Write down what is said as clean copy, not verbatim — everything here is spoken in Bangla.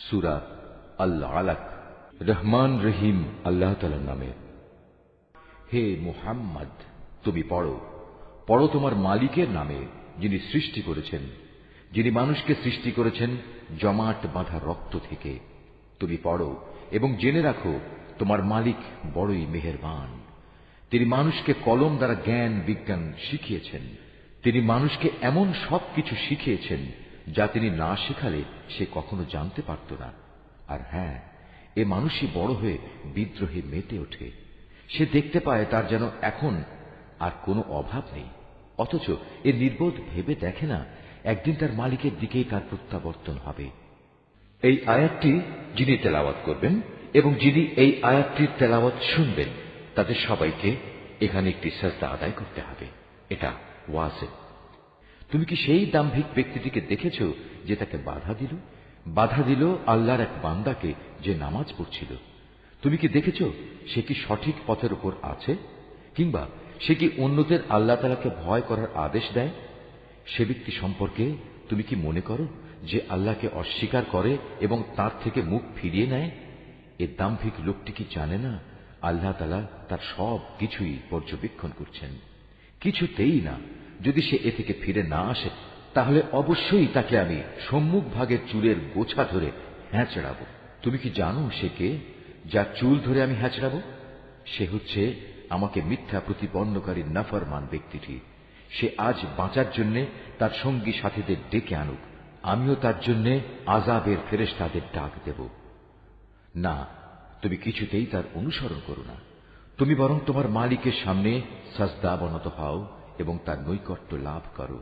সূরা আল আলাক। রহমান রহিম আল্লাহ তাআলার নামে। হে মুহাম্মদ, তুমি পড়ো পড়ো তোমার মালিকের নামে, যিনি সৃষ্টি করেছেন, যিনি মানুষকে সৃষ্টি করেছেন জমাট বাঁধা রক্ত থেকে। তুমি পড়ো এবং জেনে রাখো তোমার মালিক বড়ই মেহেরবান। তিনি মানুষকে কলম দ্বারা জ্ঞান বিজ্ঞান শিখিয়েছেন। তিনি মানুষকে এমন সবকিছু শিখিয়েছেন যা তিনি না শেখালে সে কখনো জানতে পারত না। আর হ্যাঁ, এ মানুষই বড় হয়ে বিদ্রোহে মেতে ওঠে। সে দেখতে পায় তার যেন এখন আর কোনো অভাব নেই, অথচ এ নির্বোধ ভেবে দেখে না একদিন তার মালিকের দিকেই তার প্রত্যাবর্তন হবে। এই আয়াতটি যিনি তেলাওয়াত করবেন এবং যিনি এই আয়াতটির তেলাওয়াত শুনবেন, তাদের সবাইকে এখানে একটি সাজদা আদায় করতে হবে। এটা ওয়াজিব। তুমি কি সেই দাম্ভিক ব্যক্তিটিকে দেখেছ যে তাকে বাধা দিল আল্লাহর এক বান্দাকে যে নামাজ পড়ছিল? তুমি কি দেখেছ সে কি সঠিক পথের উপর আছে, কিংবা সে কি অন্যদের আল্লাহ তাআলাকে ভয় করার আদেশ দেয়? সে ব্যক্তি সম্পর্কে তুমি কি মনে করো যে আল্লাহকে অস্বীকার করে এবং তার থেকে মুখ ফিরিয়ে নেয়? এ দাম্ভিক লোকটি কি জানে না আল্লাহ তাআলা তার সব কিছুই পর্যবেক্ষণ করছেন? কিছুতেই না। যদি সে এ থেকে ফিরে না আসে, তাহলে অবশ্যই তাকে আমি সম্মুখ ভাগের চুলের গোছা ধরে হ্যাঁচড়াবো। তুমি কি জানো সে কে, যার চুল ধরে আমি হ্যাঁচড়াবো? সে হচ্ছে আমাকে মিথ্যা প্রতিপন্নকারী নাফরমান ব্যক্তিটি। সে আজ বাঁচার জন্য তার সঙ্গী সাথীদের ডেকে আনুক, আমিও তার জন্য আযাবের ফেরেশতাদের ডাক দেব। না, তুমি কিছুতেই তার অনুসরণ করো না। তুমি বরং তোমার মালিকের সামনে সাজদা অবনত হও এবং তার নৈকট্য লাভ করো।